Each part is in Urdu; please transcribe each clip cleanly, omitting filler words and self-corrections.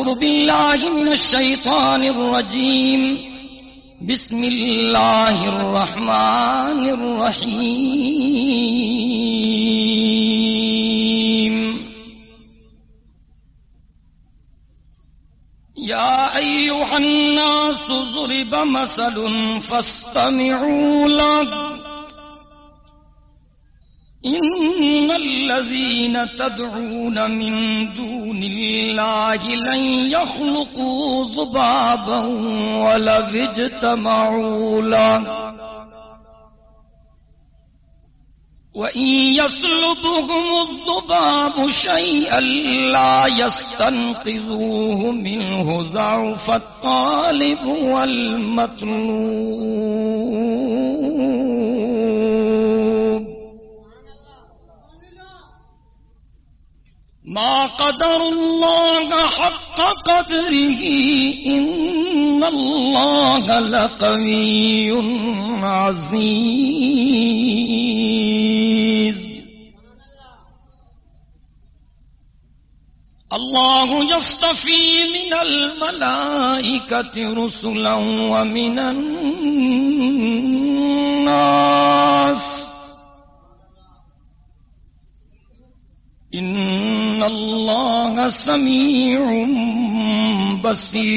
أعوذ بالله من الشيطان الرجيم بسم الله الرحمن الرحيم يا أيها الناس ضرب مثل فاستمعوا له إن الذين تدعون من دون الله لن يخلقوا ذبابا ولو اجتمعوا له وإن يسلبهم الذباب شيئا لا يستنقذوه منه ضعف الطالب والمطلوب ما قدر الله حق قدره إن الله لقوي عزيز الله يصطفي من الملائكة رسلا ومن الناس إن الله سميع بصير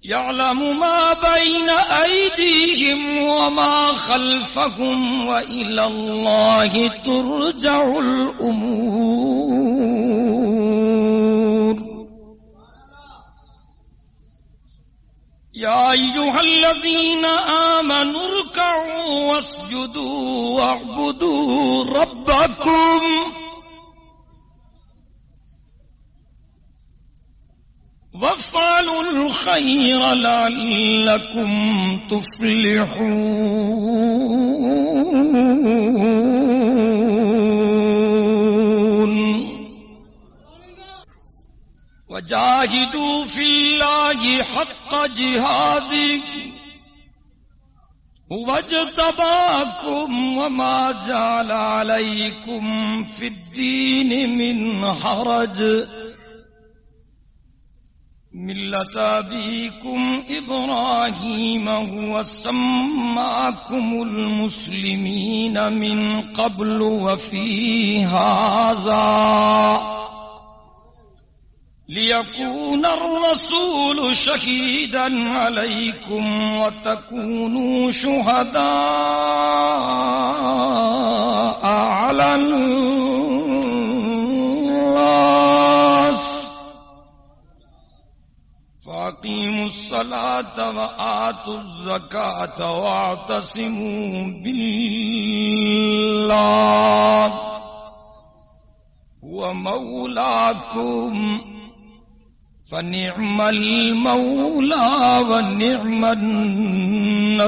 يعلم ما بين أيديهم وما خلفهم وإلى الله ترجع الأمور يا أيها الذين آمنوا اركعوا واسجدوا واعبدوا ربكم وافعلوا الخير لعلكم تفلحون وجاهدوا في الله حق جهاده هو اجتباكم وما جعل عليكم في الدين من حرج ملة أبيكم إبراهيم هو سماكم المسلمين من قبل وفي هذا ليكون الرسول شهيدا عليكم وتكونوا شهداء على الناس فأقيموا الصلاة وآتوا الزكاة واعتصموا بالله هو مولاكم فنعم المولى ونعم النصير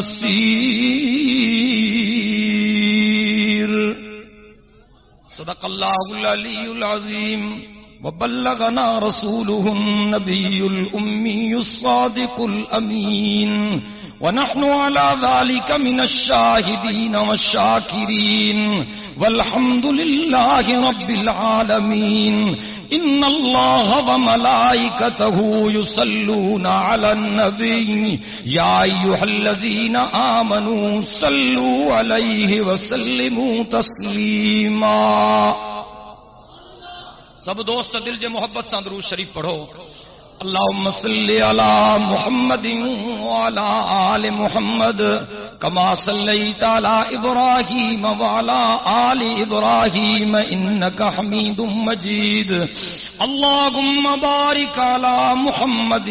صدق الله العلي العظيم وبلغنا رسوله النبي الأمي الصادق الأمين ونحن على ذلك من الشاهدين والشاكرين والحمد لله رب العالمين إن الله وملائكته يصلون على النبي يا أيها الذين آمنوا صلوا عليه وسلموا تسليما سب دوست دل جے محبت سے درود شریف پڑھو اللهم صل على محمد وعلى آل محمد كما صليت على إبراهيم وعلى آل إبراهيم إنك حميد مجيد اللهم بارك على محمد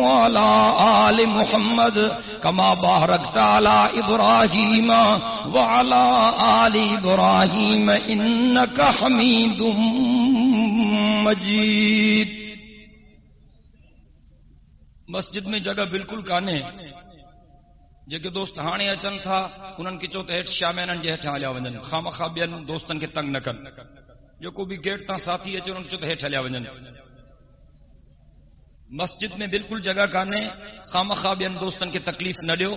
وعلى آل محمد كما باركت على إبراهيم وعلى آل إبراهيم إنك حميد مجيد مسجد میں جگہ بالکل کانے جے دوست ہانے اچن تھا انہن کی چوت ہیٹ شامینن جے ہٹھا لیا ونجن خامخا بیان دوستن کے تنگ نہ کر جو کو بھی گیٹ تا ساتھی اچن انہن کی چوت ہیٹ لیا ونجن مسجد میں بالکل جگہ کانے خامخا بیان دوستن کے تکلیف نہ دیو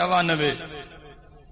99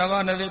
99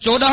14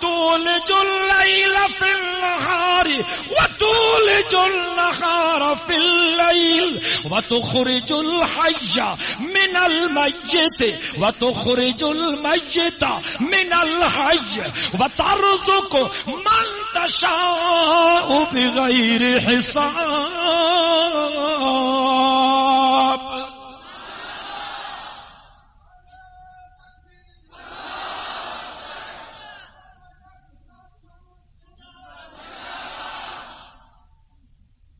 تولج الليل في النهار وتولج النهار في الليل وتخرج الحي من الميت وتخرج الميت من الحي وترزق من تشاء بغير حساب۔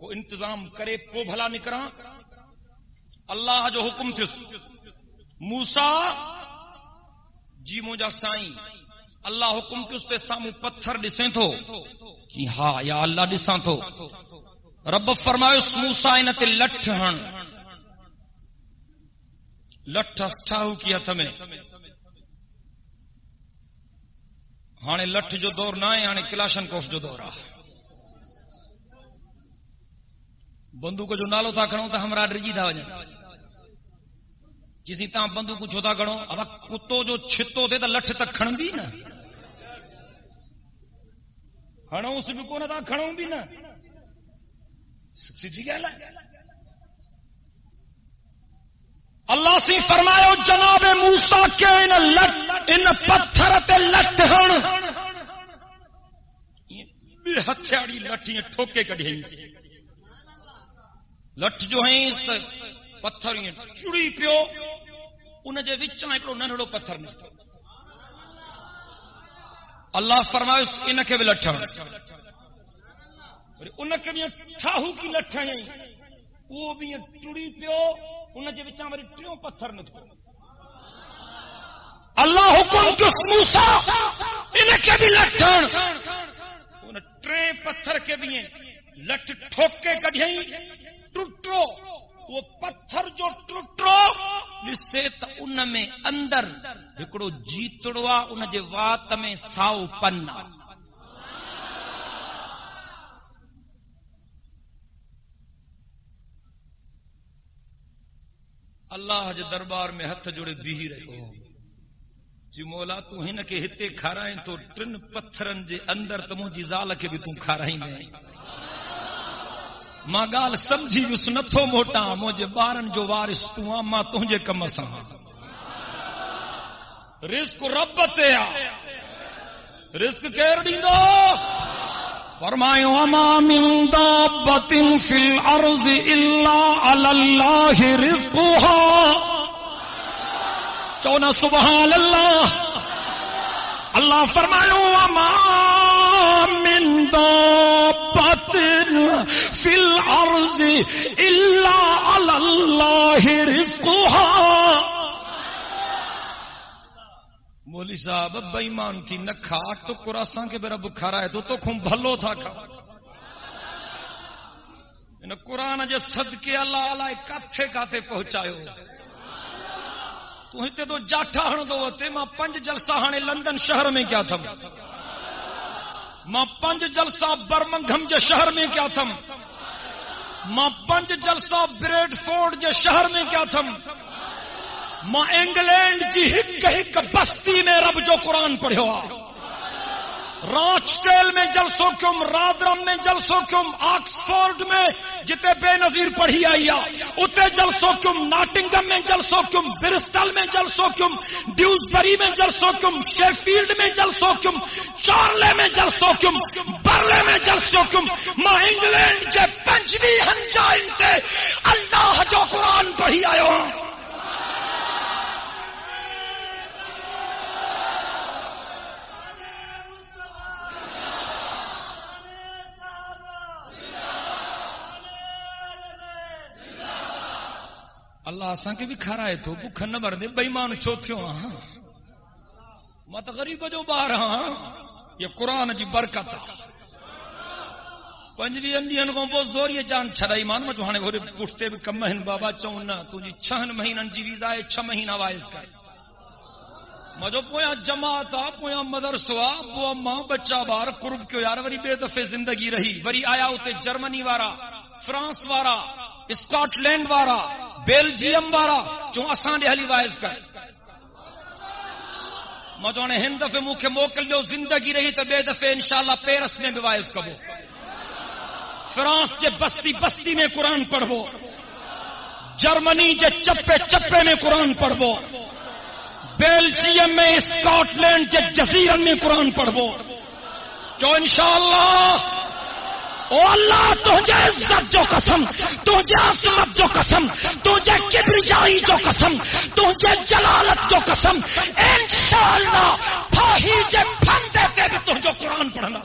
کو انتظام کرے پو بھلا نکرا اللہ جو حکم تھس موسیٰ جی مجھا سائیں اللہ حکم تھس تے ساموں پتھر ڈسیں تھو جی ہاں یا اللہ ڈساں تھو رب فرماؤ موسیٰ انتے لٹھ ہن لٹھ ٹھاہو کی ہتھ میں ہانے لٹھ جو دور نہ ہے ہانے کلاشن کوف جو دور آ بندوق جو نالو تھا کھڑوں تو ہمراہ ڈرجی تھا وجہ کسی طرح بندوق کو چھوتا کھڑوں اب کتو جو چھتو تھے تو لٹھ تک کھڑن بھی نا کھڑوں اس بھی کو نہ تھا کھڑوں بھی نا سچی گل ہے اللہ سے فرمایا جناب موسیٰ کے ان پتھر تے لٹھ ہن بے ہتھیاری لٹھیں ٹھوکے کڈھی لٹھ جو ہیں اس پتھر چڑی پیو ان کے وچاں ایکڑو ننھڑو پتھر نکتو اللہ فرمائے ان کے بھی لٹھ ان کے بھی ٹھاہو کی لٹھ ہیں وہ بھی چڑی پیو ان کے وچاں وری ٹیوں پتھر نکتو اللہ حکم جو موسیٰ ان کے بھی لٹھ ان ٹرے پتھر کے بھی لٹھ ٹھوکے کڈھیں ٹوٹو وہ پتھر جو ٹوٹو لسے تا ان میں اندر ہکڑو جیتڑوا ان جے وات میں ساؤ پنا اللہ جے دربار میں ہتھ جوڑے بیہی رہو جی مولا تو ہن کے ہتے کھارائیں تو ٹن پتھرن جے اندر تمو جی زال کے بھی تم کھارائیں نہیں ماں گال سمجھی وس نتھو موٹا مجھے بارن جو وارث تو ماں تجھے کم سا رزق رب تے رزق کیر ڈیندو فرمایا وما من دابۃ فی الارض الا علی اللہ رزقها چونا سبحان اللہ اللہ فرمایا وما من دابۃ فی الارض الا علی اللہ رزقها مولی صاحب بے ایمان کی نہ کھا تو قرآن کے میرا بخارا ہے تو کھوں بھلو تھا کھا ان قرآن جے صدقے اللہ علیہ کاتھے کاتھے پہنچایو تو ہتے تو جاٹھا ہن دو تے ماں 5 جلسہ ہانے لندن شہر میں کیا تھم ماں 5 جلسہ برمنگھم جے شہر میں کیا تھم ماں 5 جلسہ بریڈ فورڈ جے شہر میں کیا تھم ماں انگلینڈ جی ہک بستی میں رب جو قرآن پڑھو رانچ ٹیل میں جلسوں کیوں رادرم میں جلسوں کیوں آکسفورڈ میں جتے بے نظیر پڑھی آئی اتے جلسوں کیوں ناٹنگم میں جلسوں کیوں برسٹل میں جلسوں کیوں ڈیوزبری میں جلسوں کیوں شیفیلڈ میں جلسوں کیوں چارلے میں جلسوں کیوں برلے میں جلسوں کیوں ماں انگلینڈ جے 5 ہنجائن تے اللہ جو قرآن پڑھی آئے اللہ اساں کے بھی کھارا ہے تو بکھ نہ بردے بے ایمان چھو تھیو ہاں مت غریب جو باہر ہاں یہ قرآن جی برکت 5 انڈین کو بہت زور یہ جان چھڑائی مان مجھ ہانے گھورے پٹھتے بھی کم مہین بابا چون نہ تجھی 6 مہینن جی ویزا ہے 6 مہینہ وائز کا مجھو پویا جماعت پویا مدرسہ بو ماں بچہ بار قرب کیو یار وری بے دفعے زندگی رہی وری آیا ہوتے جرمنی وارا فرانس وارا اسکاٹ لینڈ وارا بیلجیم وارا جو اساں دے ہلی وائز کر مجھونے ہن دفعے موکے موکل جو زندگی رہی تو بے دفعے انشاءاللہ پیرس میں بھی وائز کبو فرانس جے بستی بستی میں قرآن پڑھو جرمنی جے چپے چپے میں قرآن پڑھو بیلجیم میں اسکاٹ لینڈ جے جزیرن میں قرآن پڑھو جو انشاءاللہ او اللہ تجھے عزت جو قسم تجھے عظمت جو قسم تجھے کبریائی جو قسم تجھے جلالت جو قسم انشاءاللہ پھاہی جے پھن دیتے بھی تجھے قرآن پڑھنا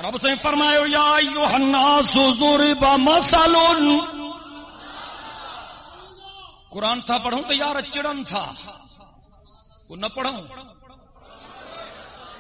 رب سے فرمایا یا ایھا الناس ضرب مثل. قرآن تھا پڑھوں تو یار چڑن تھا وہ نہ پڑھوں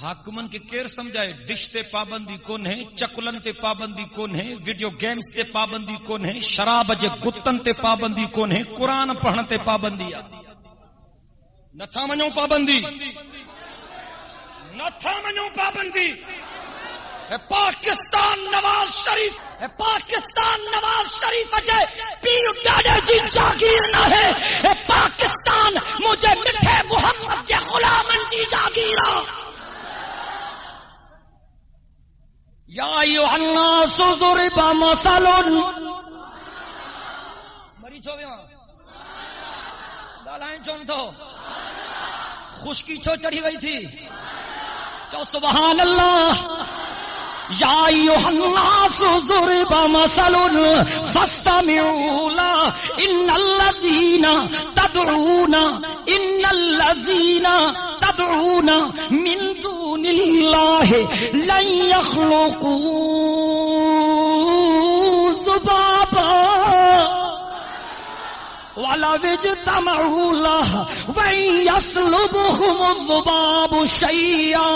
حاکمن کے کیر سمجھائے. ڈش تے پابندی کون ہے, چکلن تے پابندی کون ہے, ویڈیو گیمز تے پابندی کون ہے, شراب جے گتن تے پابندی کون ہے, قرآن پڑھن تے پابندی نتھا منو پابندی نتھا منو پابندی. پاکستان نواز شریف پاکستان نواز شریف اجے پیر ڈاڈے جی جاگیر نہ ہے. پاکستان مجھے مٹھے محمد کے غلامن جی جاگیر. یا ایھا الناس ضرب مثل. مری چھو ویاں گالائیں چون تو خشکی چھو چڑھی وئی تھی چو سبحان اللہ. یا ایھا الناس ضرب مثل فاستمعوا له ان الذين تدعون من دون الله لن يخلقوا ذبابا ولو اجتمعوا له وإن يسلبهم الذباب شيئا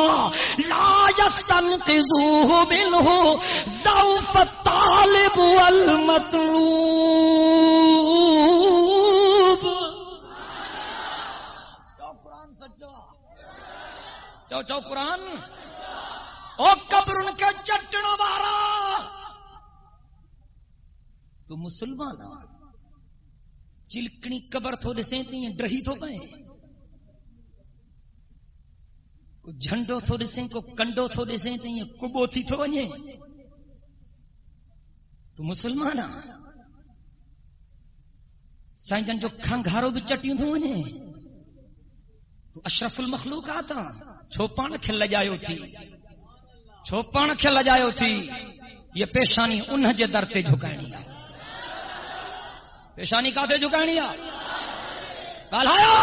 لا يستنقذوه منه ضعف الطالب والمطلوب. قرآن سچا چو قرآن او قبر ان کے چٹن وارا تو مسلمان چلکنی قبر تھو ڈسیں تھی ڈرہی تھو پائیں, کو جھنڈو تھو ڈسیں کو کنڈو تھو ڈسیں تھی کبو تھی تھو ونے تو مسلمان سائیں جن جو کھنگھارو بھی چٹیوں تھو ونے تو اشرف المخلوقات چھوپان کھل لجایو تھی چھوپان کھل لجایو تھی. یہ پیشانی انہ جے در تے جھکائنی پیشانی کاتے جھکانی کہلایا.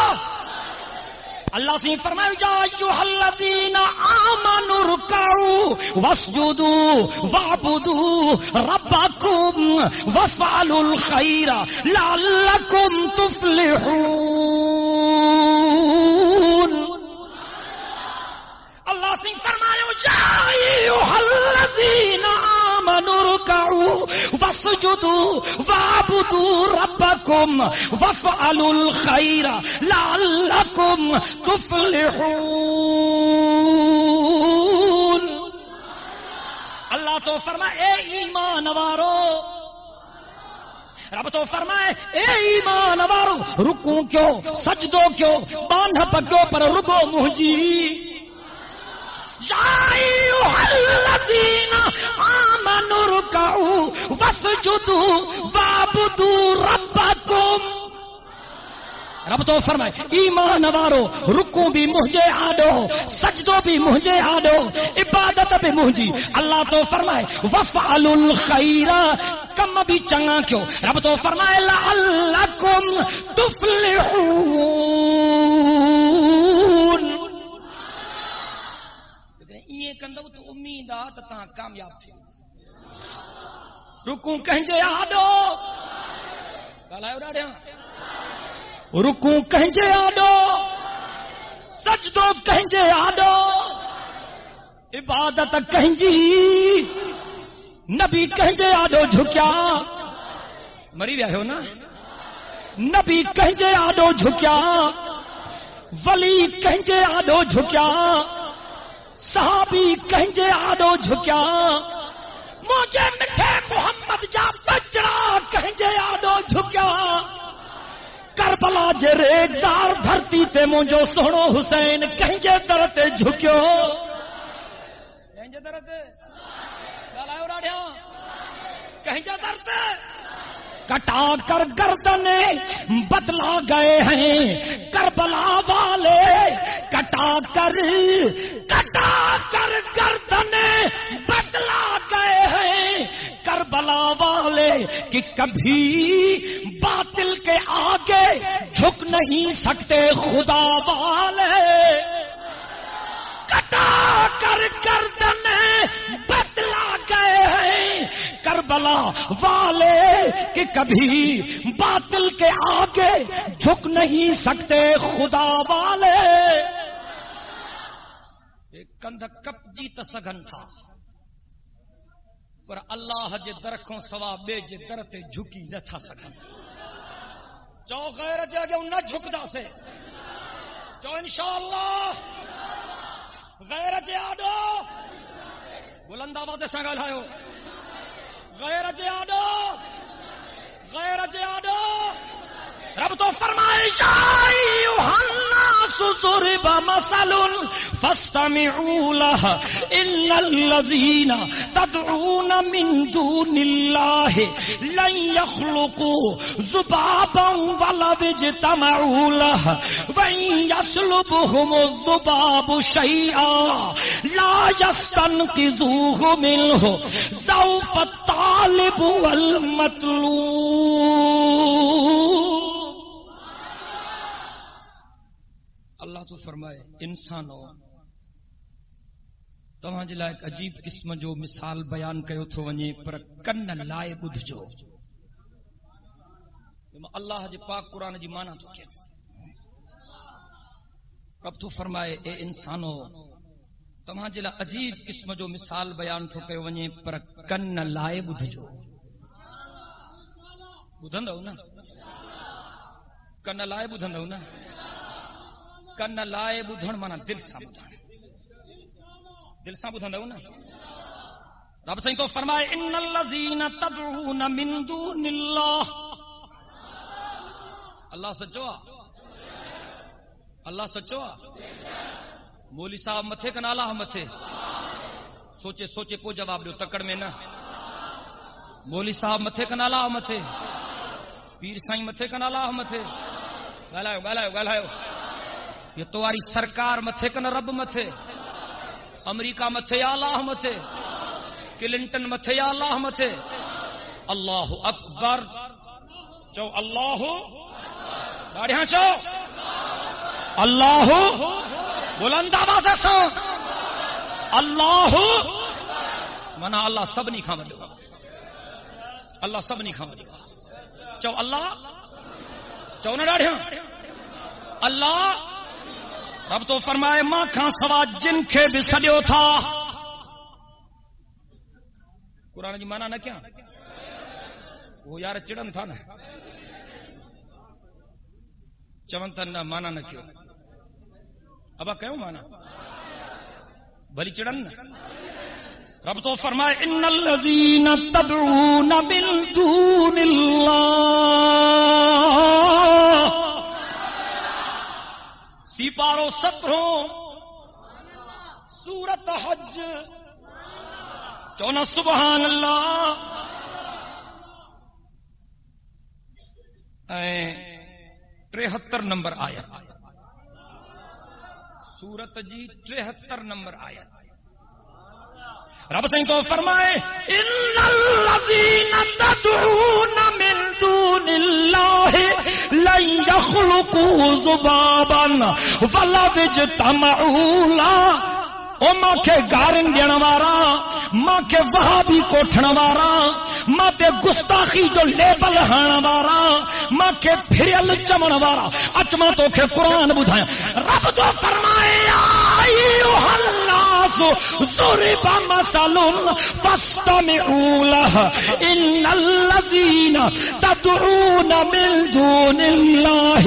اللہ سے فرمایا یا ایھا الذین آمنوا ارکعوا واسجدوا واعبدوا ربکم وافعلوا الخیر لعلکم تفلحون. اللہ سے فرمایا یا ایھا الذین آمنوا ارکعوا واسجدوا واعبدوا ربکم وافعلوا الخیر لعلکم تفلحون. اللہ تو فرمائے اے ایمان وارو, رب تو فرمائے اے ایمان وارو رکوع کیوں سجدو کیوں باندھ پکو پر رکو مہجی. یا ایھا الذین آمنوا ارکعوا واسجدوا واعبدوا ربکم. رب تو فرمائے ایمان وارو رکوع بھی مجھے آڈو سجدو بھی مجھے آڈو عبادت بھی مجھے. اللہ تو فرمائے وافعلوا الخیر کم بھی چنگا کیوں. رب تو فرمائے لعلکم تفلحون. یہ کندو تو امید آ تا کامیاب تھی. رکوع کہنجے آڈو گالایو ڈاڈیا رکوع کہنجے آڈو سجدو کہنجے آڈو عبادت کہنجی نبی کہنجے آڈو جھکیا مری رہے ہو نا. نبی کہنجے آڈو جھکیا ولی کہنجے آڈو جھکیا صحابی کہنجے آڈو جھکیا مجھے مٹھے محمد جا بچڑا کہنجے آڈو جھکیا. کربلا جے ریگزار دھرتی تے مجھو سوڑو حسین کہنجے در تے جھکیو کہنجے در تے گالایو راڑیا کہنجے در تے کٹا کر گردنے بدلا گئے ہیں کربلا والے کٹا کر گردنے بدلا گئے ہیں کربلا والے کہ کبھی باطل کے آگے جھک نہیں سکتے خدا والے. کٹا کر گردن بتلا گئے ہیں کربلا والے کہ کبھی باطل کے آگے جھک نہیں سکتے خدا والے. کندھ کپ جیت سگن تھا پر اللہ جے درخوں سوا بے جے در تے جھکی نہ تھا سگن. چو غیر جے اگے نہ جھکدا سے چو انشاءاللہ غیر جے آڈو بلند آواز سے ڳالهايو غیر جے آڈو غیر جے آڈو. رب تو فرمائے یا ایھا الناس ضرب مثل فاستمعوا له ان الذين تدعون من دون الله لن يخلقوا ذبابا ولو اجتمعوا له وان يسلبهم الذباب شيئا لا يستنقذوه منه ضعف الطالب والمطلوب. اللہ تو فرمائے انسانو تمہاں جے لائے ایک عجیب قسم جو مثال بیان کیو تھو ونے پر کن لائے بدھجو. اللہ جے پاک قرآن جی مانا تو کیا رب تو فرمائے اے انسانو تمہاں جے لائے عجیب قسم جو مثال بیان تھو کیو ونے پر کن لائے بدھجو. بدھندو نا کن لائے بدھندو نا کن لائے بدھن مانا دل سان بدھن دل سان بدھندو نا. رب سائیں تو فرمائے ان الذین تدعون من دون اللہ. اللہ سچو اللہ سچو مولی صاحب متھے کن اللہ متھے سوچے سوچے پو جواب دیو تکڑ میں نہ. مولی صاحب متھے کن اللہ متھے پیر سائیں متھے کن اللہ متھے ڳالهايو ڳالهايو ڳالهايو. یہ تواری سرکار متھے کن رب متھے امریکہ متھے یا اللہ متھے کلنٹن متھے یا اللہ متھے. اللہ اکبر چو اللہ داڑیاں چو اللہ بلند آواز سے اللہ منا اللہ سب نہیں کھا وڈو اللہ سب نہیں کھا وڈو چو اللہ چو نہ ڈاڑیاں اللہ. رب تو فرمائے ماں کھاں سوا جن کے بھی سڈیو تھا. قرآن جی مانا نہ کیا وہ یار چڑن تھا نا چون تھا نہ مانا نہ کیوں ابا کیوں مانا بھلی چڑن نا. رب تو فرمائے ان الذین تدعون من دون اللہ. سپارو 17 سورت حج 14 سبحان اللہ 73 نمبر آیت سورت جی 73 نمبر آیت. رب سائیں کو فرمائے ان الذین تدعون من دون اللہ لن يخلقوا ذبابا ولو اجتمعوا له. او ماں کے گارن دینا وارا ماں کے وہابی کوٹھن وارا ماں تے گستاخی جو لیبل ہانا وارا ماں کے پھریل چمن وارا اچما تو کے قرآن بدھایا. رب تو فرمائے ایھا الناس ضرب مثل فاستمعوا له ان الذين تدعون من دون الله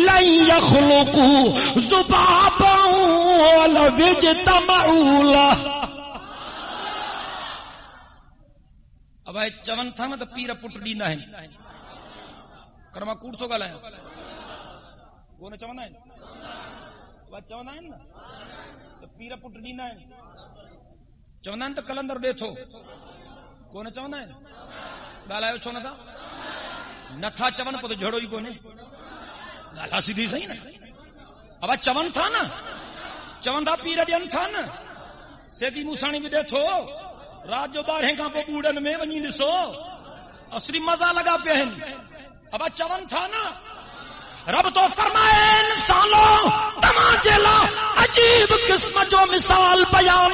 لن يخلقوا ذبابا ولو اجتمعوا له. اب چون تھا نا تو پیر پٹ ڈیندا ہے کرما کوڑ تو ڳالهايو کونے چوندا ہے بات چوندا ہے نا تو پیر پٹ ڈیندا ہے چوندا تو کلندر ڏیٿو کونے چوندا ہے ڳالهايو چھو نٿا نٿا چون پو تو جھڑو ہی کونے ڳالها سیدھی صحیح نا. اب چون تھا نا چوندا پیر ڏین تھا نا سیدھی موسانی بھی ڏیٿو رات جو 12 کا بوڑن میں ونی ڏسو اصلی مزہ لگا پہ اب چون تھا نا رب تو فرمائے انسانوں تماچے لا عجیب قسم جو مثال بیان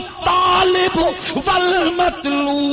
الطالب والمطلوب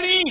3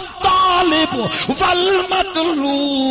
الطالب والمطلوب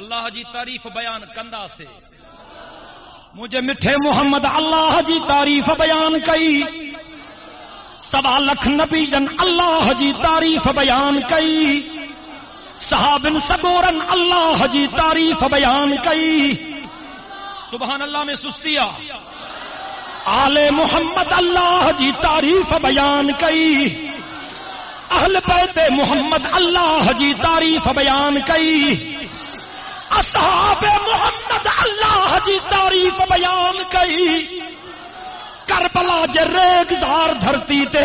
اللہ جی تعریف بیان کندا سے مجھے میٹھے محمد اللہ جی تعریف بیان کئی 1.25 لکھ نبی جن اللہ جی تعریف بیان کئی صحابن سگورن اللہ جی تعریف بیان کئی سبحان اللہ میں سستیا آل محمد اللہ جی تعریف بیان کئی اہل بیت محمد اللہ جی تعریف بیان کئی اصحاب محمد اللہ جی تعریف بیان کئی کربلا جے ریگزار دھرتی تے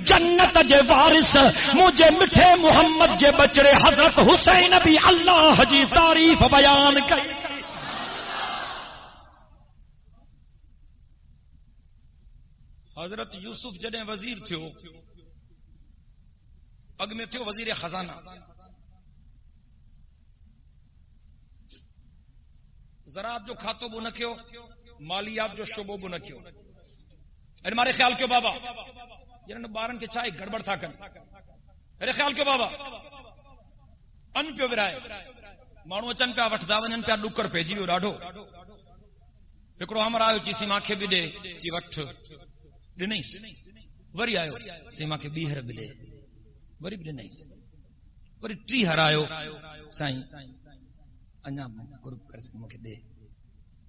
جنت جے وارث مجھے میٹھے محمد جے بچڑے حضرت حسین بھی اللہ جی تعریف بیان کئی حضرت یوسف جڏهن وزیر ٿيو اڳ ۾ ٿيو وزیر خزانہ زراعت جو کھاتو بو نہ کيو مالیات جو شعبو بو نہ کيو ارے مارے خیال کیوں بابا جنن ٻارن کي چائے گڑبڑ تھا کن ارے خیال کیوں بابا ان پيو ورائے ماڻهو اچن پيا وٺدا وڃن پيا ڏڪر پئجي ويو ڏاڍو هڪڙو امر آيو چيسي ماکي بي ڏي چي وٺ ڏنيس وری آيو سيما کي ٻيهر بي ڏي وری بي ڏنيس وری ٽي هر آيو سائين اڃا گروپ کر سيما کي ڏي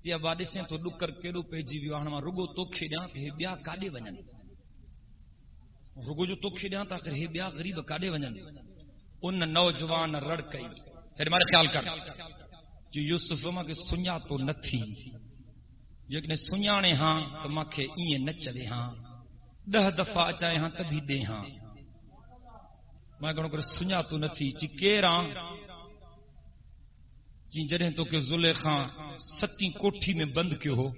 جي ابا ڏسين تو ڏڪر ڪيڏو پئجي ويو هاڻ مان رڳو توکي ڏيان ته ٻيا ڪاڏي وڃن رڳو جو توکي ڏيان ته آخر ٻيا غريب ڪاڏي وڃن ان نوجوان رڙ کئی پھر مارے خیال کر جو یوسف ما کے سنیا تو نہ تھی جيڪڏهن سڃاڻي ہاں تو ماکي ائين نه چوي ہاں 10 دفعہ اچائے ہاں تبھی ڏي ہاں ما گھڻو ڪري سڃا تو نه ٿي چي ڪيرا جي جڏهن تو کي زليخا ستي کوٺي ۾ بند کيو هو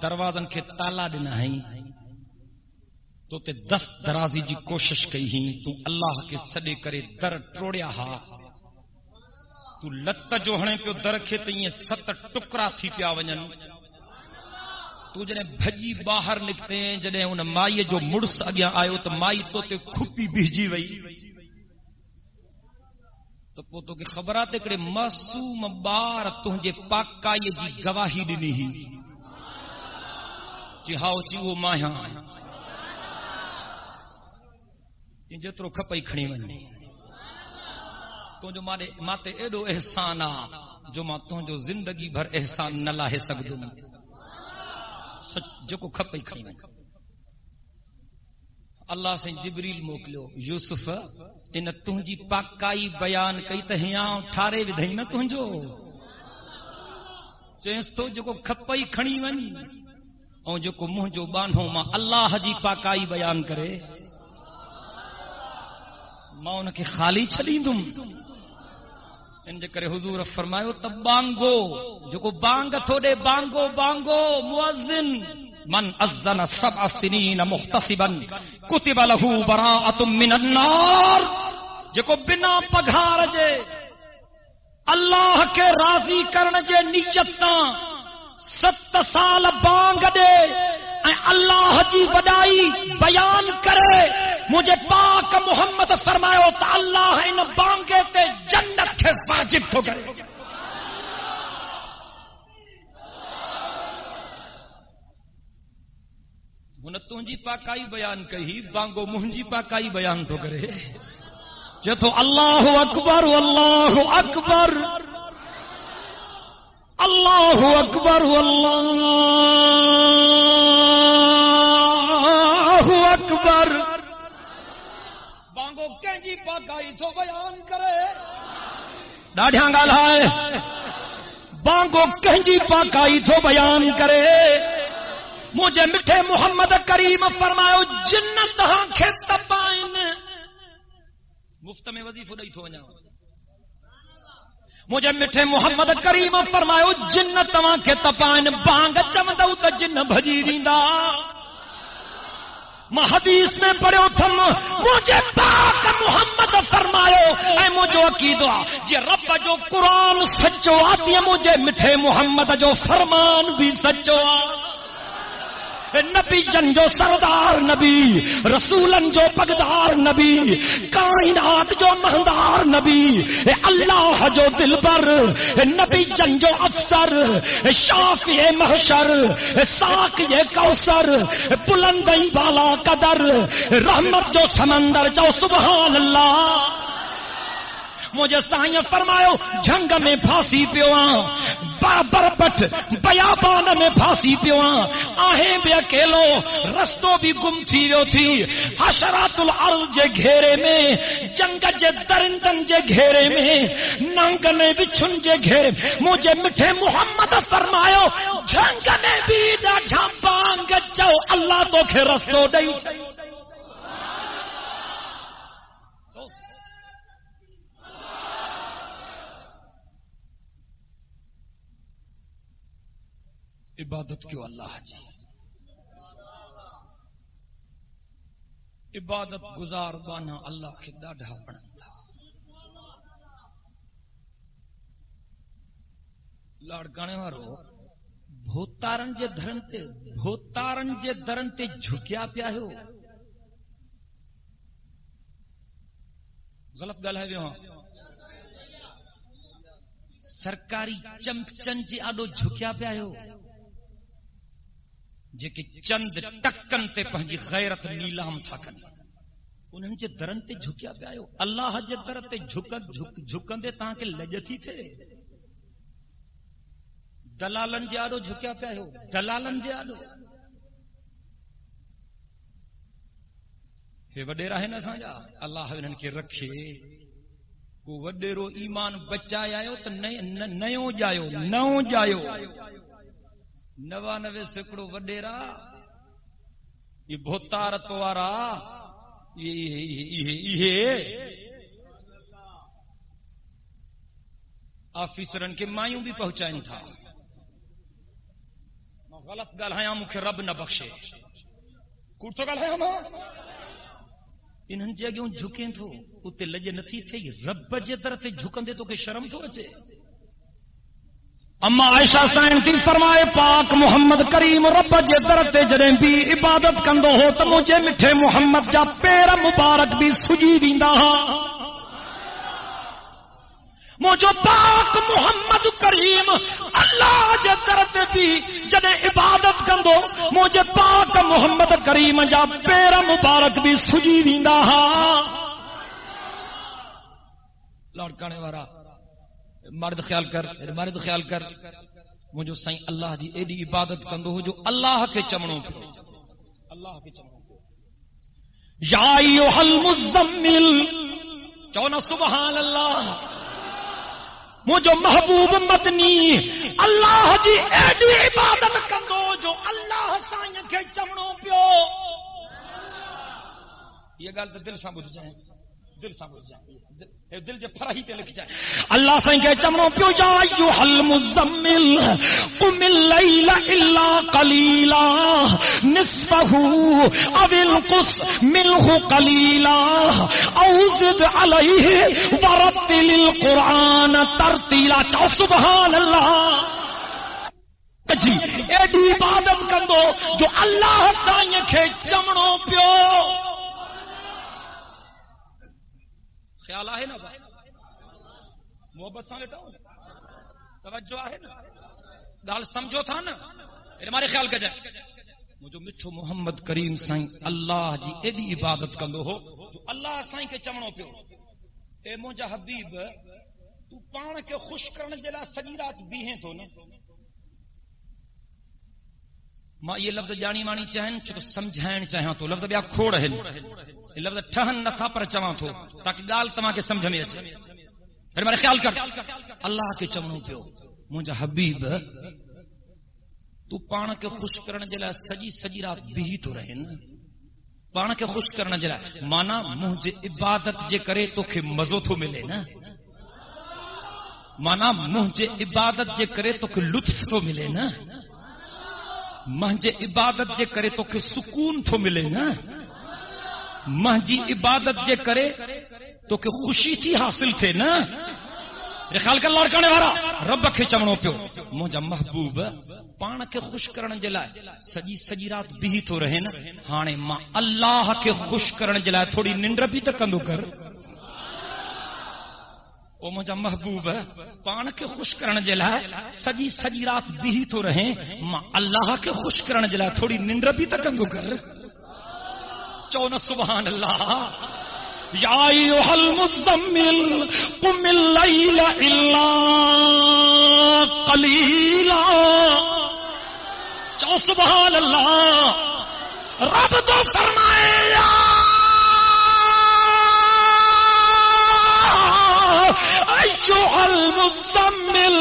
دروازن کي تالا ڏنا هئين تو تے دست درازی جی کوشش کئی ہی تو اللہ کے سڈے کرے در ٹروڑیا ہا تو لت جو ہنے پہ در کھے تے یہ 7 ٹکرا تھی پیا ونن تو جنے بھجی باہر نکتے ہیں جنے ان مائی جو مڑس اگیا آئے تو مائی تو تے کھپی بھیجی وئی تو پوتو کے خبرات کڑے معصوم بار تجھے پاکائی جی گواہی ڈنی ہی جی ہاؤ جی وہ مایا جترو کھپئی کھڑی ونی تو جو ماتے ایڈو احسان آ جو ماں تو جو زندگی بھر احسان نہ لاہے سگدم سچ جو کو کھپئی کھڑی ونی اللہ سے جبریل موکلیو یوسف ان تنجی پاکائی بیان کئی ته ہیاں ٹھارے ودھئی نہ تنجو چیس تو جو کو کھپئی کھڑی ونی او جو کو منہ جو بانھو ماں اللہ جی پاکائی بیان کرے ماں ان کے خالی چھلیندم ان جے کرے حضور فرمایا تب بانگو جو کو بانگ تھوڑے بانگو بانگو مؤذن من اذن 7 سنین محتسبا کتب له براءۃ من النار جو کو بنا پگھار جے اللہ کے راضی کرن جے نیت سان 7 سال بانگ دے اللہ جی وڈائی بیان کرے مجھے پاک محمد فرمایا تو اللہ ان بانگے تے جنت کے واجب ہو گئے ان تنجی پاکائی بیان کہی بانگو منجی پاکائی بیان تو کرے جو تو اللہ اکبر اللہ اکبر اللہ اکبر اللہ اکبر بانگو کنجی پاکائی تو بیان کرے ڈاڈھیاں گالائے بانگو کنجی پاکائی تو بیان کرے مجھے میٹھے محمد کریم فرماؤ جنت ہاں کھے تبائن مفت میں وظیفہ ڈئی تھو وجاؤ مجھے میٹھے محمد کریم فرماؤ جنت ہاں کھے تبائن بانگ چمدو تا جن بھجی دیندا میں حدیث میں پڑھو تھم مجھے پاک محمد فرماؤ اے مجھو عقیدہ یہ رب جو قرآن سچو آتی ہے مجھے میٹھے محمد جو فرمان بھی سچو آ نبی جن جو سردار نبی، رسولن جو پگدار نبی، کائنات جو مہندار نبی، اللہ جو دل پر نبی جن جو افسر، شافی محشر، ساقی کوثر، بلندی والا قدر، رحمت جو سمندر جو سبحان اللہ. مجھے سائیں فرماؤ جنگ میں پھانسی پیواں، بربٹ بیابان میں پھانسی پیواں، آہیں بے اکیلو رستوں بھی گم تھی ویو تھی، حشرات الارض جے گھیرے میں، جنگ جے درندن جے گھیرے میں، ننگنے بچھن جے گھیرے. مجھے میٹھے محمد فرماؤ جنگ میں بھی ڈاڈھا بانگ چو اللہ تو کھے رستو ڈئی. عبادت کیوں اللہ جی، عبادت گزار بانا اللہ کے ڈاڈھا بڑھتا. لاڑکانے وارو بھوتارن جے درن تے جھکیا پیا ہو. غلط گل ہے وہاں. سرکاری چمچن جے آڈو جھکیا پیا ہو، جے کہ چند ٹکن تے پنجی غیرت نیلام تھا کن، انہوں جے درن تے جھکیا پیا ہو. اللہ جے در تے جھکن دے تاکہ لجتی تھے. دلالن جے آڈو جھکیا پیا ہو، دلالن جے آڈو ہے وڈیرا ہے نا سانجا. اللہ انہن کے رکھے کو وڈیرو ایمان بچایا ہو تو نیو جایو 99 سکڑو وڈیرا یہ بھوتارت وارا یہ آفیسرن کے مایوں بھی پہنچائیں تھا. غلط گل ہے مکھے رب نہ بخشے. کوڑ تو گل ہے ماں انہن جے اگوں جھکیں تھو اتے لج نتھی تھے. رب جے در تے جھکن دے تو کہ شرم تو اچے. اما عائشہ سائن تھی فرمائے پاک محمد کریم رب جے در تے جڑیں بھی عبادت کندو ہو تو مجھے میٹھے محمد جا پیر مبارک بھی سجی ویندا ہاں. مجھے پاک محمد کریم اللہ جے در تے بھی جڑیں عبادت کندو مجھے پاک محمد کریم جا پیر مبارک بھی سجی ویندا ہاں. لڑکانے وارا مرد خیال کر مجھے سائیں اللہ جی ایڈی عبادت کندو ہو جو اللہ کے چمنوں پہ یا ایھا المزمل چونا سبحان اللہ. مجھے محبوب مدنی اللہ جی ایڈی عبادت کندو جو اللہ سائیں کے چمنوں پیو. یہ گل تو دل سان بدھ جائیں دل جے فرحی تے لکھ جائے. اللہ سائیں کے چمنوں پیو جا ایھا المزمل قم اللیل الا قلیلا نصفہ او انقص منہ قلیلا او زد علیہ ورتل القرآن ترتیلا. چاہو سبحان اللہ جی ایڈی عبادت کندو جو اللہ سائیں کے چمنوں پیو. خیال آئے نا بھائی محبت سان لیتا ہوں توجہ آئے نا گال سمجھو تھا نا ہمارے خیال کا جائے. مجھے مٹھو محمد کریم سائیں اللہ جی ایڈی عبادت کندو ہو جو اللہ سائیں کے چمنوں پیو. اے مجھا حبیب تو پان کے خوش کرنے جلا سجی رات بیہیں تو نا. ماں یہ لفظ جانی مانی چاہیں چھو سمجھائن چاہیں تو لفظ بیا کھوڑ ہے یہ لفظ ٹھہن نہ تھا پر چواں تو تاکہ گال تمہاں کے سمجھ میں اچھے. پھر میرے خیال کر اللہ کے چمنوں پیو مجھا حبیب تو پان کے خوش کرنے جلا سجی رات بھی تو رہے نا. پان کے خوش کرنے جلا مانا مجھے عبادت جے کرے تو کہ مزو تو ملے نا. مانا مجھے عبادت جے کرے تو کہ لطف تو ملے نا. مہنجے عبادت جے کرے تو کہ سکون تو ملے نا. مہنجی عبادت جے کرے تو کہ خوشی تھی حاصل تھے نا. خیال کر لڑکانے والا رب کے چمڑوں پیو مجھا محبوب پان کے خوش کرن جلائے سجی سجی رات بھی تو رہے نا ہانے ماں اللہ کے خوش کرن جلائے تھوڑی ننڈر بھی تو کندو کر او مجھا محبوب پان کے خوش کرن جلائے سجی سجی رات بھی تو رہے ماں اللہ کے خوش کرن جلائے تھوڑی ننڈر بھی تو کندو کر چونا سبحان اللہ یا ایھا المزمل قم اللیل الا قلیلا چو سبحان اللہ رب تو فرمائے یا ایھا المزمل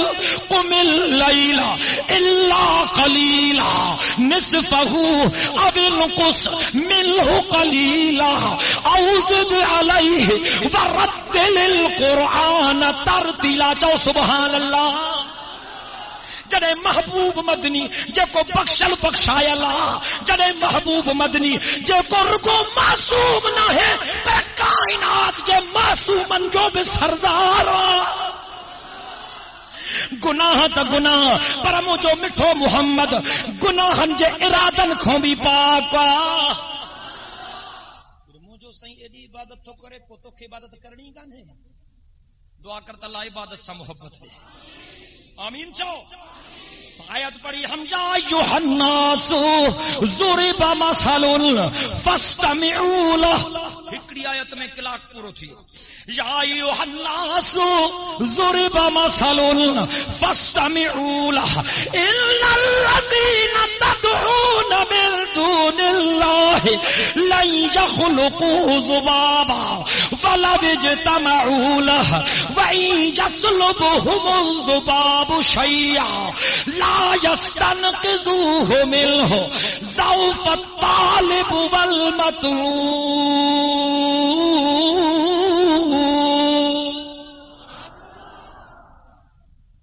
قم اللیل الا قلیلا نصفه او انقص منه قلیلا او زد علیہ ورتل القرآن ترتیلا چو سبحان اللہ جڑے محبوب مدنی جے کو بخشل بخشایا اللہ جڑے محبوب مدنی جے کو رکو معصوم نہ ہے پر کائنات جے معصومن جو بھی سردار گناہ تا گناہ پر مجھو مٹھو محمد گناہن جے ارادن کھوں بھی پاکا مجھو سہی ایڈی عبادت تو کرے پتو کی عبادت کرنی کا نہیں دعا کرتا اللہ عبادت سا محبت ہے آمین چاہو آیت پڑھی ہم یا ایھا الناس ضرب مثل فاستمعوا له ہکڑی آیت میں کلاک پورو تھی یا ایھا الناس ضرب مثل فاستمعوا له ان الذين تدعون من دون الله لن يخلقوا ذبابا ولو اجتمعوا له وإن يسلبهم الذباب شيئا لا يستنقذوه منه ضعف الطالب والمطلوب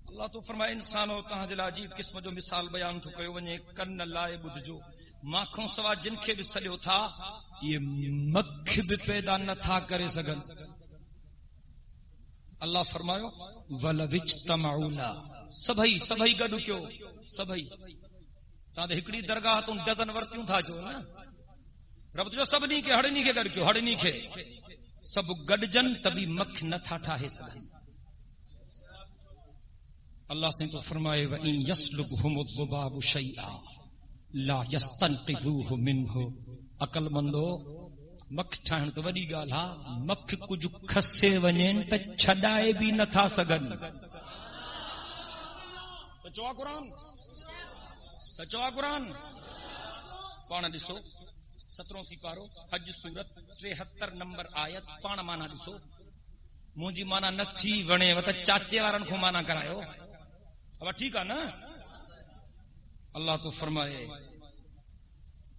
اللہ تو فرمائے انسانوں تہاں جل عجیب قسم جو مثال بیان تو کیو ونے کن لائے بدھ جو ماکھوں سوا جن کے بھی سلیو تھا یہ مکھ بھی پیدا نہ تھا کرے سگن اللہ فرمایا وَلَوِجْتَمَعُوا سبھئی گڈو کیو سبھئی تا دے ہکڑی درگاہ توں ڈزن ورتیوں تھا جو نا رب جو سب نہیں کے ہڑنی کے گڈ کیو ہڑنی کے سب گڈجن تبھی مکھ نہ تھا ٹھاہے سبھئی اللہ سے تو فرمائے وَإِن يَسْلُبْهُمُ الذُّبَابُ شَيْئًا لَا يَسْتَنقِذُوهُ مِنْهُ عقل مندو مکھ ٹھاہن تو وڈی گال ہا مکھ کچھ کھسے ونین تے چھڈائے بھی نہ تھا سگن سچوا قرآن پانا ڈسو 17 سپارو حج سورت 73 نمبر آیت پانا مانا ڈسو مونجی مانا نہ تھی ونے وت چاچے وارن کو مانا کرایو اب ٹھیک ہے نا اللہ تو فرمائے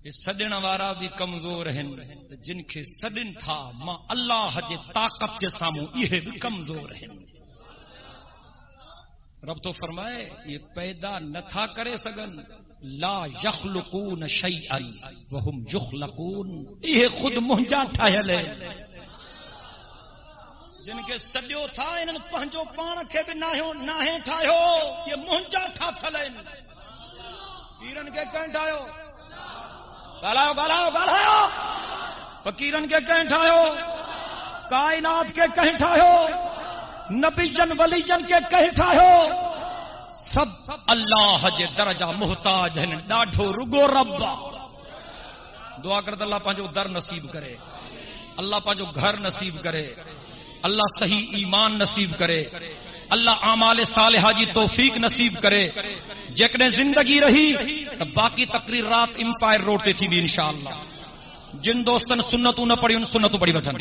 یہ سڈن وارا بھی کمزور ہیں جن کے سڈن تھا ماں اللہ جے طاقت کے ساموں یہ بھی کمزور ہیں رب تو فرمائے یہ پیدا نہ تھا کرے سگن لا یخلقون شیئا وهم یخلقون یہ خود منجا ٹھاہلے جن کے سڈیو تھا انہوں پہنچو پان کے بھی نہ ٹھاہو یہ منجا ٹھا تھلے پیرن کے کہیں ٹھاہو گالاؤ فقیرن کے کہیں ٹھاہو کائنات کے کہیں ٹھاہو نبی جن ولی جن کے کہیں ٹھاہو سب اللہ جے درجہ محتاج ہیں ڈاڈھو رگو رب دعا کرتا اللہ پانچو در نصیب کرے اللہ پانچو گھر نصیب کرے اللہ صحیح ایمان نصیب کرے اللہ اعمال صالحہ جی توفیق نصیب کرے جیکنے زندگی رہی تو باقی تقریرات امپائر روڈ تے تھی بھی انشاءاللہ جن دوستن سنتوں نہ پڑھی ان سنتوں پڑھی وٹھن